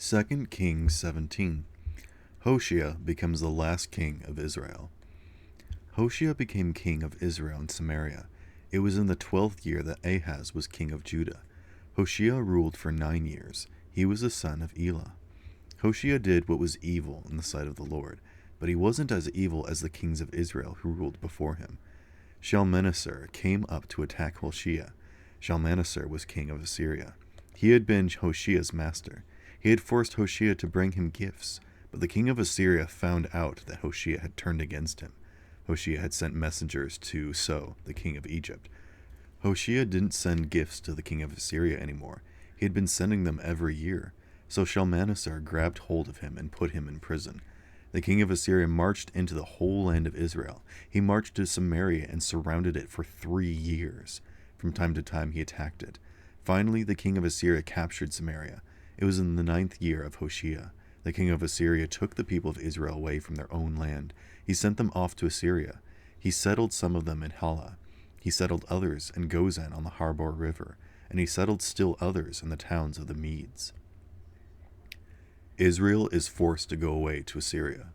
2 Kings 17. Hoshea becomes the last king of Israel. Hoshea became king of Israel in Samaria. It was in the 12th year that Ahaz was king of Judah. Hoshea ruled for 9 years. He was the son of Elah. Hoshea did what was evil in the sight of the Lord, but he wasn't as evil as the kings of Israel who ruled before him. Shalmaneser came up to attack Hoshea. Shalmaneser was king of Assyria. He had been Hoshea's master. He had forced Hoshea to bring him gifts, but the king of Assyria found out that Hoshea had turned against him. Hoshea had sent messengers to So, the king of Egypt. Hoshea didn't send gifts to the king of Assyria anymore. He had been sending them every year. So Shalmaneser grabbed hold of him and put him in prison. The king of Assyria marched into the whole land of Israel. He marched to Samaria and surrounded it for 3 years. From time to time he attacked it. Finally, the king of Assyria captured Samaria. It was in the 9th year of Hoshea. The king of Assyria took the people of Israel away from their own land. He sent them off to Assyria. He settled some of them in Halah. He settled others in Gozan on the Harbor River, and he settled still others in the towns of the Medes. Israel is forced to go away to Assyria.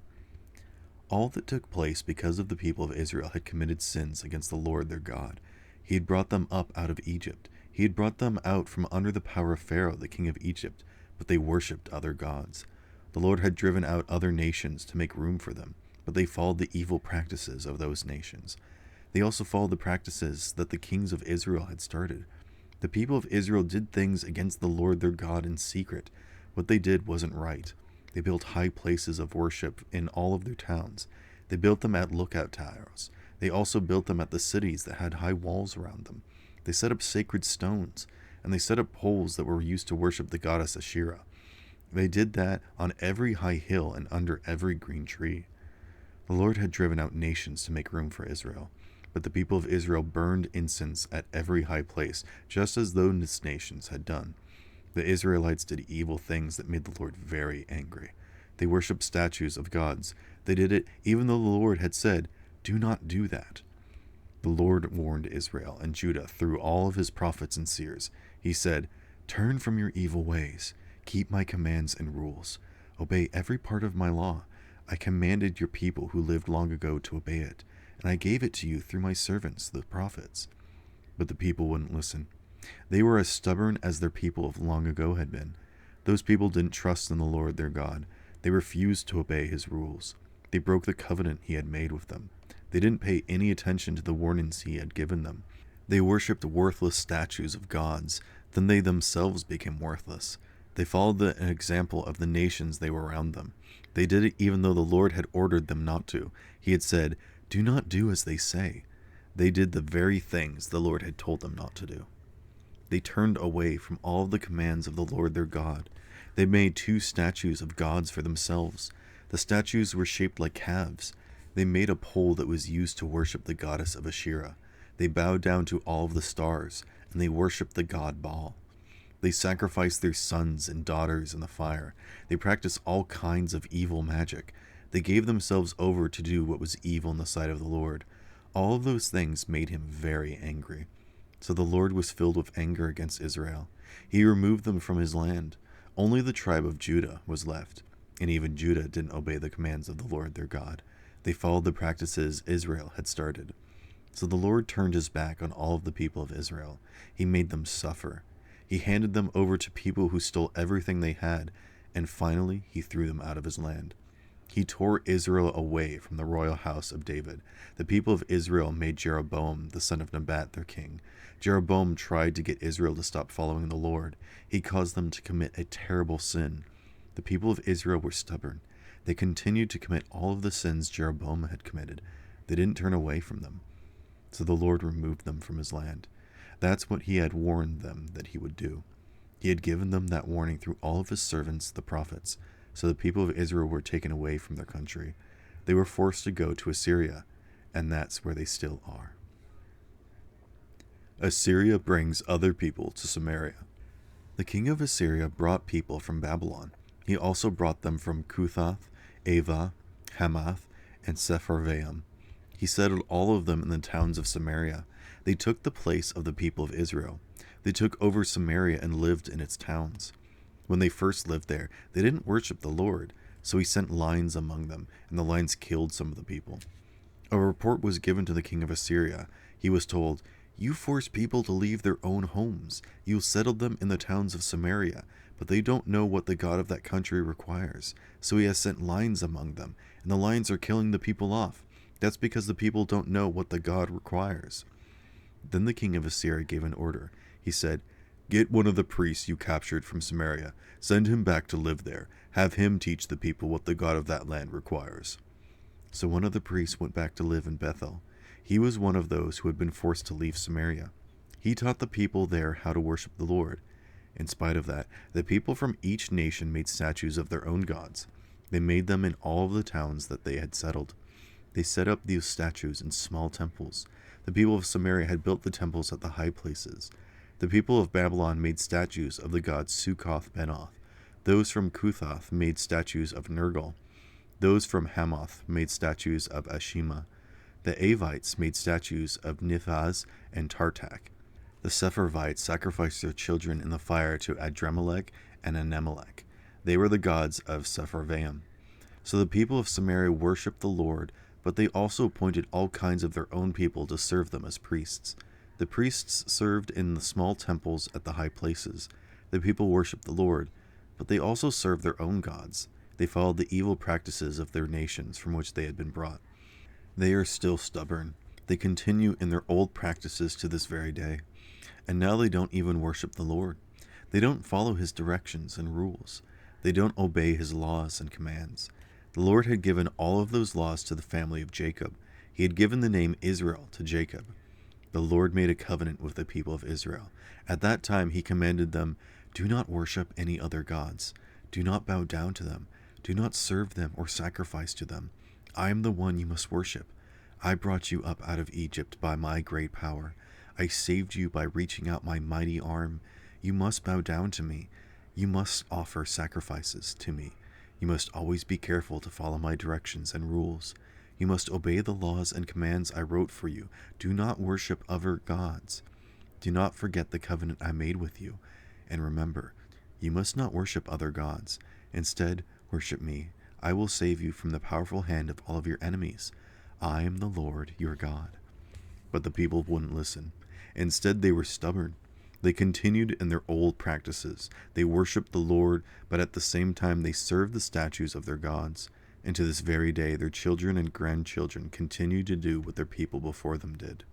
All that took place because of the people of Israel had committed sins against the Lord their God. He had brought them up out of Egypt. He had brought them out from under the power of Pharaoh, the king of Egypt, but they worshipped other gods. The Lord had driven out other nations to make room for them, but they followed the evil practices of those nations. They also followed the practices that the kings of Israel had started. The people of Israel did things against the Lord their God in secret. What they did wasn't right. They built high places of worship in all of their towns. They built them at lookout towers. They also built them at the cities that had high walls around them. They set up sacred stones, and they set up poles that were used to worship the goddess Asherah. They did that on every high hill and under every green tree. The Lord had driven out nations to make room for Israel, but the people of Israel burned incense at every high place, just as those nations had done. The Israelites did evil things that made the Lord very angry. They worshipped statues of gods. They did it even though the Lord had said, "Do not do that." The Lord warned Israel and Judah through all of his prophets and seers. He said, "Turn from your evil ways. Keep my commands and rules. Obey every part of my law. I commanded your people who lived long ago to obey it, and I gave it to you through my servants, the prophets." But the people wouldn't listen. They were as stubborn as their people of long ago had been. Those people didn't trust in the Lord their God. They refused to obey his rules. They broke the covenant he had made with them. They didn't pay any attention to the warnings he had given them. They worshipped worthless statues of gods. Then they themselves became worthless. They followed the example of the nations they were around them. They did it even though the Lord had ordered them not to. He had said, "Do not do as they say." They did the very things the Lord had told them not to do. They turned away from all the commands of the Lord their God. They made 2 statues of gods for themselves. The statues were shaped like calves. They made a pole that was used to worship the goddess of Asherah. They bowed down to all of the stars, and they worshipped the god Baal. They sacrificed their sons and daughters in the fire. They practiced all kinds of evil magic. They gave themselves over to do what was evil in the sight of the Lord. All of those things made him very angry. So the Lord was filled with anger against Israel. He removed them from his land. Only the tribe of Judah was left, and even Judah didn't obey the commands of the Lord their God. They followed the practices Israel had started. So the Lord turned his back on all of the people of Israel. He made them suffer. He handed them over to people who stole everything they had, and finally he threw them out of his land. He tore Israel away from the royal house of David. The people of Israel made Jeroboam, the son of Nebat, their king. Jeroboam tried to get Israel to stop following the Lord. He caused them to commit a terrible sin. The people of Israel were stubborn. They continued to commit all of the sins Jeroboam had committed. They didn't turn away from them. So the Lord removed them from his land. That's what he had warned them that he would do. He had given them that warning through all of his servants, the prophets. So the people of Israel were taken away from their country. They were forced to go to Assyria, and that's where they still are. Assyria brings other people to Samaria. The king of Assyria brought people from Babylon. He also brought them from Cuthath, Ava, Hamath, and Sepharvaim. He settled all of them in the towns of Samaria. They took the place of the people of Israel. They took over Samaria and lived in its towns. When they first lived there, they didn't worship the Lord, so he sent lions among them, and the lions killed some of the people. A report was given to the king of Assyria. He was told, "You force people to leave their own homes. You settled them in the towns of Samaria, but they don't know what the God of that country requires. So he has sent lions among them, and the lions are killing the people off. That's because the people don't know what the God requires." Then the king of Assyria gave an order. He said, "Get one of the priests you captured from Samaria. Send him back to live there. Have him teach the people what the God of that land requires." So one of the priests went back to live in Bethel. He was one of those who had been forced to leave Samaria. He taught the people there how to worship the Lord. In spite of that, the people from each nation made statues of their own gods. They made them in all of the towns that they had settled. They set up these statues in small temples. The people of Samaria had built the temples at the high places. The people of Babylon made statues of the gods Succoth-Benoth. Those from Cuthoth made statues of Nergal. Those from Hamath made statues of Ashima. The Avites made statues of Nithaz and Tartak. The Sepharvites sacrificed their children in the fire to Adremelech and Anemelech. They were the gods of Sepharvaim. So the people of Samaria worshipped the Lord, but they also appointed all kinds of their own people to serve them as priests. The priests served in the small temples at the high places. The people worshipped the Lord, but they also served their own gods. They followed the evil practices of their nations from which they had been brought. They are still stubborn. They continue in their old practices to this very day. And now they don't even worship the Lord. They don't follow his directions and rules. They don't obey his laws and commands. The Lord had given all of those laws to the family of Jacob. He had given the name Israel to Jacob. The Lord made a covenant with the people of Israel. At that time he commanded them, "Do not worship any other gods. Do not bow down to them. Do not serve them or sacrifice to them. I am the one you must worship. I brought you up out of Egypt by my great power. I saved you by reaching out my mighty arm. You must bow down to me. You must offer sacrifices to me. You must always be careful to follow my directions and rules. You must obey the laws and commands I wrote for you. Do not worship other gods. Do not forget the covenant I made with you. And remember, you must not worship other gods. Instead, worship me. I will save you from the powerful hand of all of your enemies. I am the Lord, your God." But the people wouldn't listen. Instead, they were stubborn. They continued in their old practices. They worshipped the Lord, but at the same time they served the statues of their gods. And to this very day, their children and grandchildren continue to do what their people before them did.